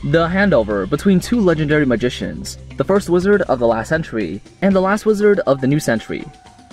The handover between two legendary magicians, the first wizard of the last century and the last wizard of the new century.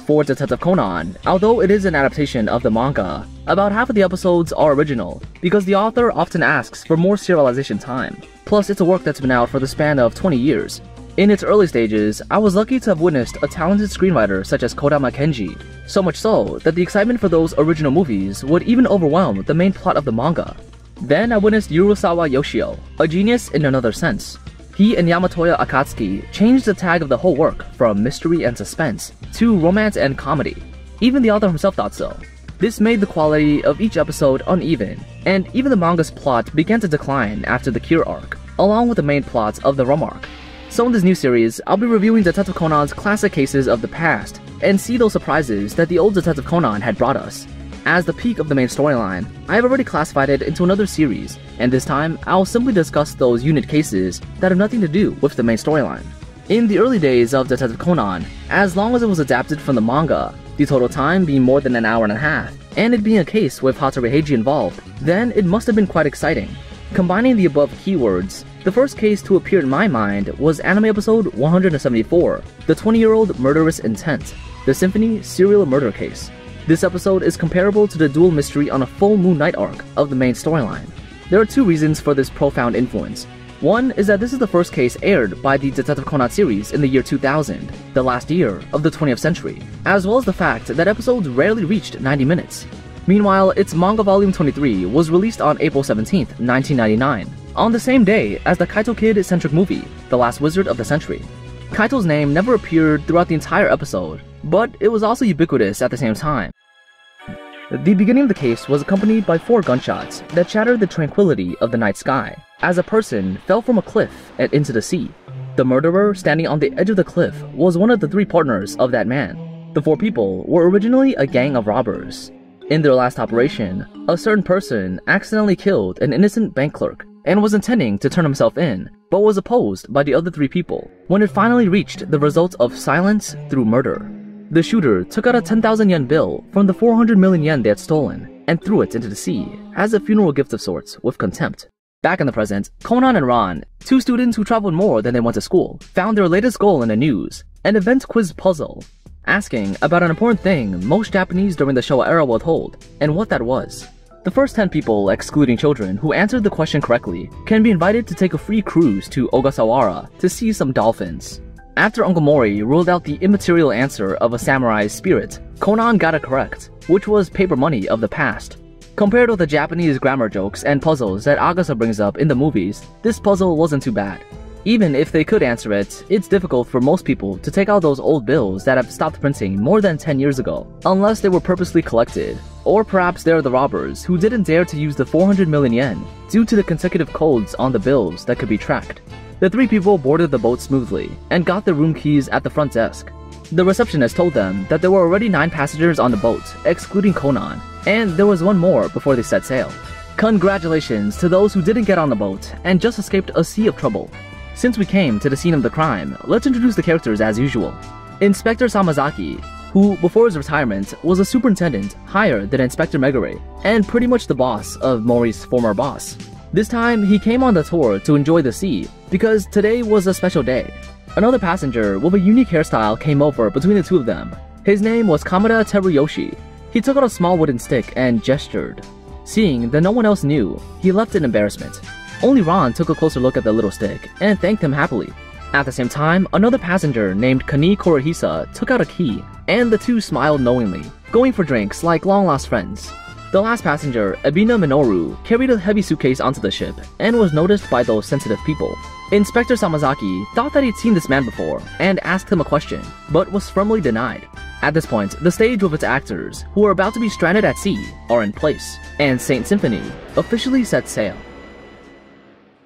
For Detective Conan, although it is an adaptation of the manga, about half of the episodes are original because the author often asks for more serialization time. Plus, it's a work that's been out for the span of 20 years. In its early stages, I was lucky to have witnessed a talented screenwriter such as Kodama Kenji, so much so that the excitement for those original movies would even overwhelm the main plot of the manga. Then I witnessed Urusawa Yoshio, a genius in another sense. He and Yamatoya Akatsuki changed the tag of the whole work from mystery and suspense to romance and comedy. Even the author himself thought so. This made the quality of each episode uneven, and even the manga's plot began to decline after the Cure arc, along with the main plot of the Rum arc. So in this new series, I'll be reviewing Detective Conan's classic cases of the past, and see those surprises that the old Detective Conan had brought us. As the peak of the main storyline, I have already classified it into another series, and this time, I'll simply discuss those unit cases that have nothing to do with the main storyline. In the early days of Detective Conan, as long as it was adapted from the manga, the total time being more than an hour and a half, and it being a case with Hattori Heiji involved, then it must have been quite exciting. Combining the above keywords, the first case to appear in my mind was anime episode 174, The 20-Year-Old Murderous Intent, the Symphony Serial Murder Case. This episode is comparable to the dual mystery on a full moon night arc of the main storyline. There are two reasons for this profound influence. One is that this is the first case aired by the Detective Conan series in the year 2000, the last year of the 20th century, as well as the fact that episodes rarely reached 90 minutes. Meanwhile, its manga volume 23 was released on April 17, 1999, on the same day as the Kaitoukid-centric movie, The Last Wizard of the Century. Kaito's name never appeared throughout the entire episode, but it was also ubiquitous at the same time. The beginning of the case was accompanied by 4 gunshots that shattered the tranquility of the night sky, as a person fell from a cliff and into the sea. The murderer standing on the edge of the cliff was one of the 3 partners of that man. The 4 people were originally a gang of robbers. In their last operation, a certain person accidentally killed an innocent bank clerk and was intending to turn himself in, but was opposed by the other 3 people when it finally reached the result of silence through murder. The shooter took out a 10,000 yen bill from the 400 million yen they had stolen and threw it into the sea as a funeral gift of sorts with contempt. Back in the present, Conan and Ran, 2 students who traveled more than they went to school, found their latest goal in the news, an event quiz puzzle, asking about an important thing most Japanese during the Showa era would hold, and what that was. The first 10 people, excluding children, who answered the question correctly can be invited to take a free cruise to Ogasawara to see some dolphins. After Uncle Mori ruled out the immaterial answer of a samurai's spirit, Conan got it correct, which was paper money of the past. Compared with the Japanese grammar jokes and puzzles that Agasa brings up in the movies, this puzzle wasn't too bad. Even if they could answer it, it's difficult for most people to take out those old bills that have stopped printing more than 10 years ago, unless they were purposely collected. Or perhaps they're the robbers who didn't dare to use the 400 million yen due to the consecutive codes on the bills that could be tracked. The 3 people boarded the boat smoothly and got their room keys at the front desk. The receptionist told them that there were already 9 passengers on the boat, excluding Conan, and there was 1 more before they set sail. Congratulations to those who didn't get on the boat and just escaped a sea of trouble. Since we came to the scene of the crime, let's introduce the characters as usual. Inspector Samazaki, who before his retirement was a superintendent higher than Inspector Megure, and pretty much the boss of Mori's former boss. This time, he came on the tour to enjoy the sea, because today was a special day. Another passenger with a unique hairstyle came over between the 2 of them. His name was Kamada Teruyoshi. He took out a small wooden stick and gestured. Seeing that no one else knew, he left in embarrassment. Only Ran took a closer look at the little stick and thanked him happily. At the same time, another passenger named Kani Kurohisa took out a key, and the 2 smiled knowingly, going for drinks like long-lost friends. The last passenger, Ebina Minoru, carried a heavy suitcase onto the ship and was noticed by those sensitive people. Inspector Samazaki thought that he'd seen this man before and asked him a question, but was firmly denied. At this point, the stage with its actors, who are about to be stranded at sea, are in place, and Saint Symphony officially sets sail.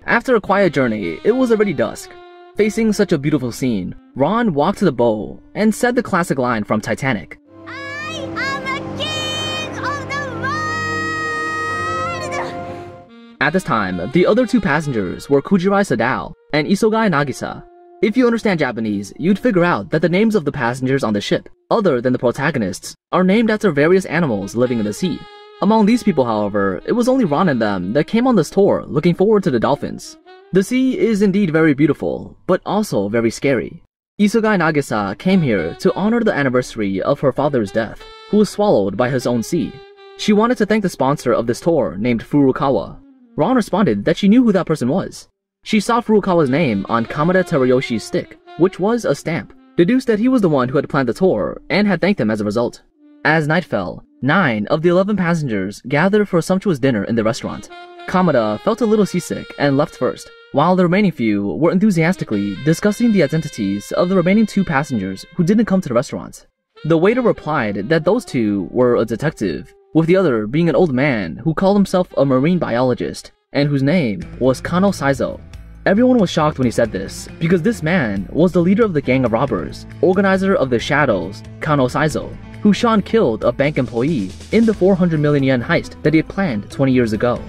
After a quiet journey, it was already dusk. Facing such a beautiful scene, Ron walked to the bow and said the classic line from Titanic. I am the king of the world! At this time, the other 2 passengers were Kujirai Sadao and Isogai Nagisa. If you understand Japanese, you'd figure out that the names of the passengers on the ship, other than the protagonists, are named after various animals living in the sea. Among these people, however, it was only Ron and them that came on this tour looking forward to the dolphins. The sea is indeed very beautiful, but also very scary. Isugai Nagisa came here to honor the anniversary of her father's death, who was swallowed by his own sea. She wanted to thank the sponsor of this tour named Furukawa. Ron responded that she knew who that person was. She saw Furukawa's name on Kamada Terayoshi's stick, which was a stamp, deduced that he was the one who had planned the tour and had thanked them as a result. As night fell, 9 of the 11 passengers gathered for a sumptuous dinner in the restaurant. Kamada felt a little seasick and left first, while the remaining few were enthusiastically discussing the identities of the remaining 2 passengers who didn't come to the restaurant. The waiter replied that those 2 were a detective, with the other being an old man who called himself a marine biologist, and whose name was Kano Saizo. Everyone was shocked when he said this, because this man was the leader of the gang of robbers, organizer of the Shadows, Kano Saizo, who shot and killed a bank employee in the 400 million yen heist that he had planned 20 years ago.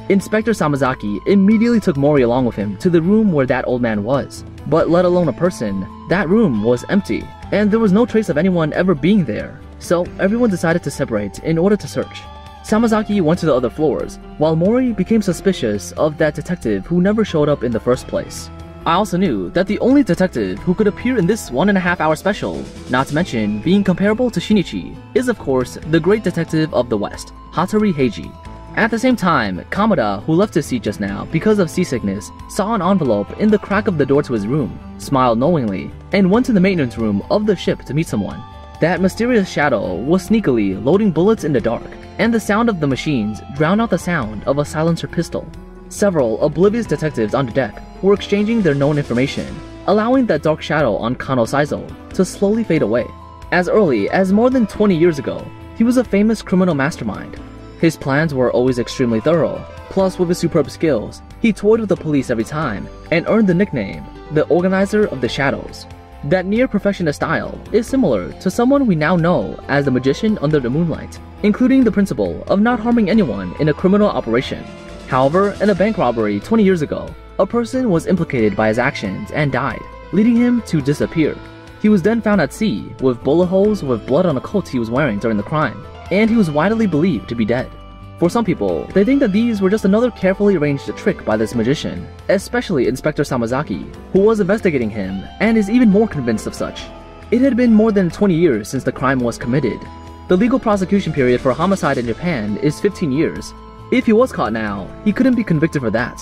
Inspector Samazaki immediately took Mori along with him to the room where that old man was. But let alone a person, that room was empty, and there was no trace of anyone ever being there. So everyone decided to separate in order to search. Samazaki went to the other floors, while Mori became suspicious of that detective who never showed up in the first place. I also knew that the only detective who could appear in this 1.5-hour special, not to mention being comparable to Shinichi, is of course the great detective of the West, Hattori Heiji. At the same time, Kamada, who left his seat just now because of seasickness, saw an envelope in the crack of the door to his room, smiled knowingly, and went to the maintenance room of the ship to meet someone. That mysterious shadow was sneakily loading bullets in the dark, and the sound of the machines drowned out the sound of a silencer pistol. Several oblivious detectives on the deck were exchanging their known information, allowing that dark shadow on Kano Saizo to slowly fade away. As early as more than 20 years ago, he was a famous criminal mastermind. His plans were always extremely thorough, plus with his superb skills, he toyed with the police every time and earned the nickname, the Organizer of the Shadows. That near-perfectionist style is similar to someone we now know as the Magician under the Moonlight, including the principle of not harming anyone in a criminal operation. However, in a bank robbery 20 years ago, a person was implicated by his actions and died, leading him to disappear. He was then found at sea, with bullet holes with blood on a coat he was wearing during the crime, and he was widely believed to be dead. For some people, they think that these were just another carefully arranged trick by this magician, especially Inspector Samazaki, who was investigating him and is even more convinced of such. It had been more than 20 years since the crime was committed. The legal prosecution period for homicide in Japan is 15 years. If he was caught now, he couldn't be convicted for that.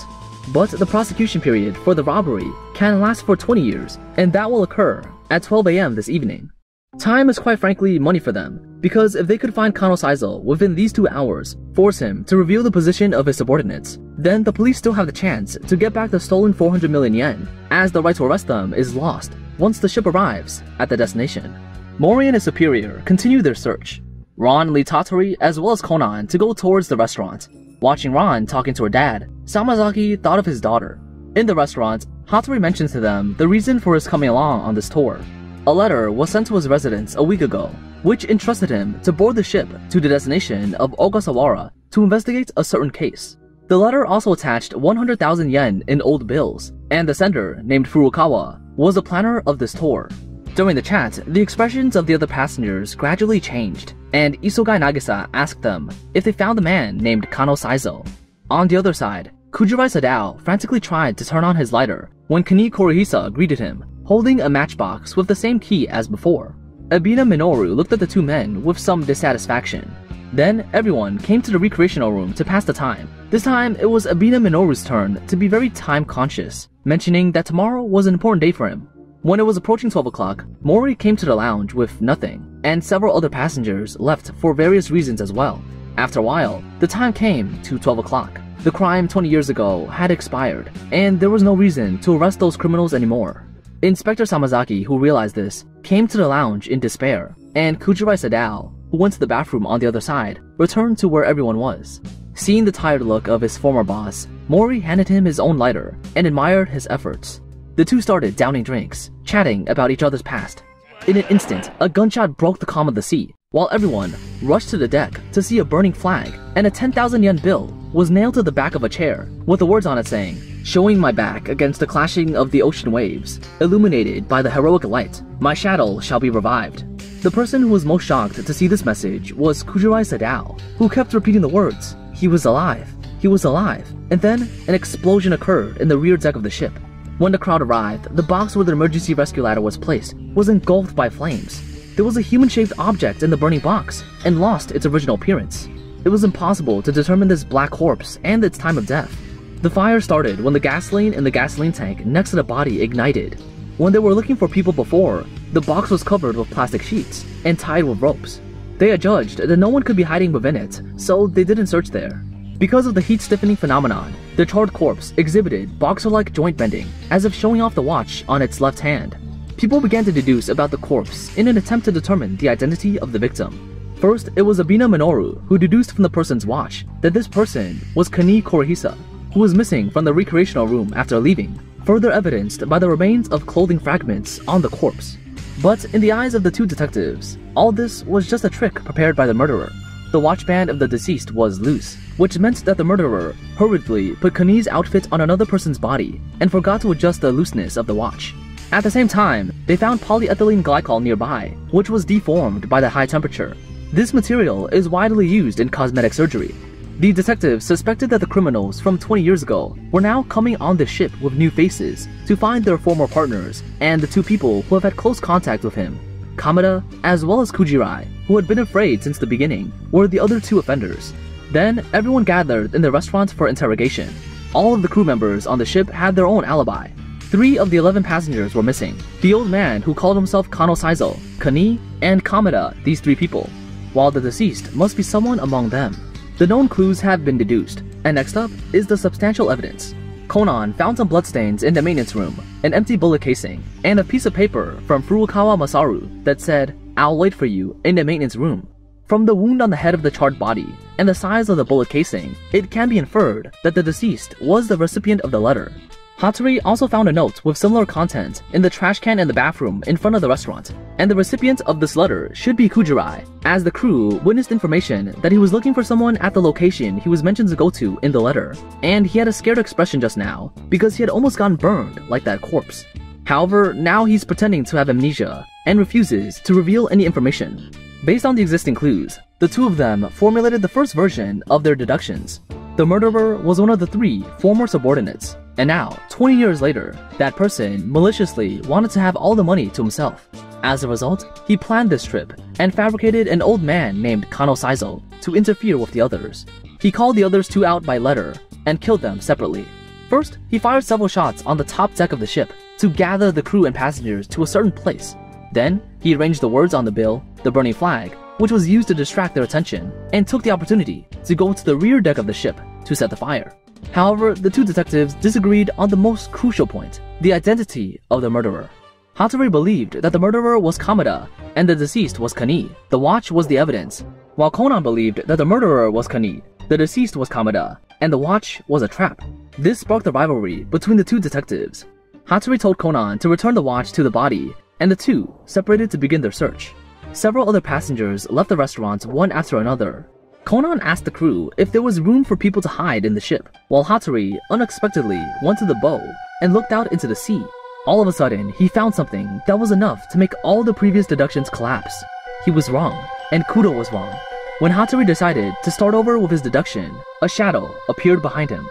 But the prosecution period for the robbery can last for 20 years, and that will occur at 12 AM this evening. Time is quite frankly money for them, because if they could find Kano Saizo within these 2 hours, force him to reveal the position of his subordinates, then the police still have the chance to get back the stolen 400 million yen, as the right to arrest them is lost once the ship arrives at the destination. Mori and his superior continue their search. Ron leads Hattori as well as Conan to go towards the restaurant. Watching Ron talking to her dad, Samazaki thought of his daughter. In the restaurant, Hattori mentions to them the reason for his coming along on this tour. A letter was sent to his residence a week ago, which entrusted him to board the ship to the destination of Ogasawara to investigate a certain case. The letter also attached 100,000 yen in old bills, and the sender, named Furukawa, was the planner of this tour. During the chat, the expressions of the other passengers gradually changed, and Isugai Nagisa asked them if they found the man named Kano Saizo. On the other side, Kujirai Sadao frantically tried to turn on his lighter when Kani Korihisa greeted him, holding a matchbox with the same key as before. Abina Minoru looked at the 2 men with some dissatisfaction. Then everyone came to the recreational room to pass the time. This time, it was Abina Minoru's turn to be very time-conscious, mentioning that tomorrow was an important day for him. When it was approaching 12 o'clock, Mori came to the lounge with nothing, and several other passengers left for various reasons as well. After a while, the time came to 12 o'clock. The crime 20 years ago had expired, and there was no reason to arrest those criminals anymore. Inspector Samazaki, who realized this, came to the lounge in despair, and Kujirai Sadao, who went to the bathroom on the other side, returned to where everyone was. Seeing the tired look of his former boss, Mori handed him his own lighter and admired his efforts. The 2 started downing drinks, chatting about each other's past. In an instant, a gunshot broke the calm of the sea, while everyone rushed to the deck to see a burning flag, and a 10,000 yen bill was nailed to the back of a chair, with the words on it saying, "Showing my back against the clashing of the ocean waves, illuminated by the heroic light, my shadow shall be revived." The person who was most shocked to see this message was Kujirai Sadao, who kept repeating the words, "He was alive." he was alive, and then an explosion occurred in the rear deck of the ship. When the crowd arrived, the box where the emergency rescue ladder was placed was engulfed by flames. There was a human-shaped object in the burning box and lost its original appearance. It was impossible to determine this black corpse and its time of death. The fire started when the gasoline in the gasoline tank next to the body ignited. When they were looking for people before, the box was covered with plastic sheets and tied with ropes. They had judged that no one could be hiding within it, so they didn't search there. Because of the heat-stiffening phenomenon, the charred corpse exhibited boxer-like joint bending, as if showing off the watch on its left hand. People began to deduce about the corpse in an attempt to determine the identity of the victim. First, it was Abina Minoru who deduced from the person's watch that this person was Kani Kurihisa, who was missing from the recreational room after leaving, further evidenced by the remains of clothing fragments on the corpse. But in the eyes of the two detectives, all this was just a trick prepared by the murderer. The watch band of the deceased was loose, which meant that the murderer hurriedly put Kani's outfit on another person's body and forgot to adjust the looseness of the watch. At the same time, they found polyethylene glycol nearby, which was deformed by the high temperature. This material is widely used in cosmetic surgery. The detectives suspected that the criminals from 20 years ago were now coming on the ship with new faces to find their former partners and the two people who have had close contact with him. Kamada, as well as Kujirai, who had been afraid since the beginning, were the other two offenders. Then, everyone gathered in the restaurant for interrogation. All of the crew members on the ship had their own alibi. 3 of the 11 passengers were missing. The old man who called himself Kano Saizo, Kani, and Kamada, these 3 people, while the deceased must be someone among them. The known clues have been deduced, and next up is the substantial evidence. Conan found some bloodstains in the maintenance room, an empty bullet casing, and a piece of paper from Furukawa Masaru that said, "I'll wait for you in the maintenance room." From the wound on the head of the charred body and the size of the bullet casing, it can be inferred that the deceased was the recipient of the letter. Hattori also found a note with similar content in the trash can in the bathroom in front of the restaurant, and the recipient of this letter should be Kujirai, as the crew witnessed information that he was looking for someone at the location he was mentioned to go to in the letter, and he had a scared expression just now because he had almost gotten burned like that corpse. However, now he's pretending to have amnesia and refuses to reveal any information. Based on the existing clues, the two of them formulated the first version of their deductions. The murderer was one of the 3 former subordinates, and now, 20 years later, that person maliciously wanted to have all the money to himself. As a result, he planned this trip and fabricated an old man named Kano Saizo to interfere with the others. He called the others 2 out by letter and killed them separately. First, he fired several shots on the top deck of the ship to gather the crew and passengers to a certain place. Then, he arranged the words on the bill, the burning flag, which was used to distract their attention, and took the opportunity to go into the rear deck of the ship to set the fire. However, the two detectives disagreed on the most crucial point, the identity of the murderer. Hattori believed that the murderer was Kamada and the deceased was Kani. The watch was the evidence, while Conan believed that the murderer was Kani, the deceased was Kamada, and the watch was a trap. This sparked a rivalry between the two detectives. Hattori told Conan to return the watch to the body, and the two separated to begin their search. Several other passengers left the restaurant one after another. Conan asked the crew if there was room for people to hide in the ship, while Hattori unexpectedly went to the bow and looked out into the sea. All of a sudden, he found something that was enough to make all the previous deductions collapse. He was wrong, and Kudo was wrong. When Hattori decided to start over with his deduction, a shadow appeared behind him.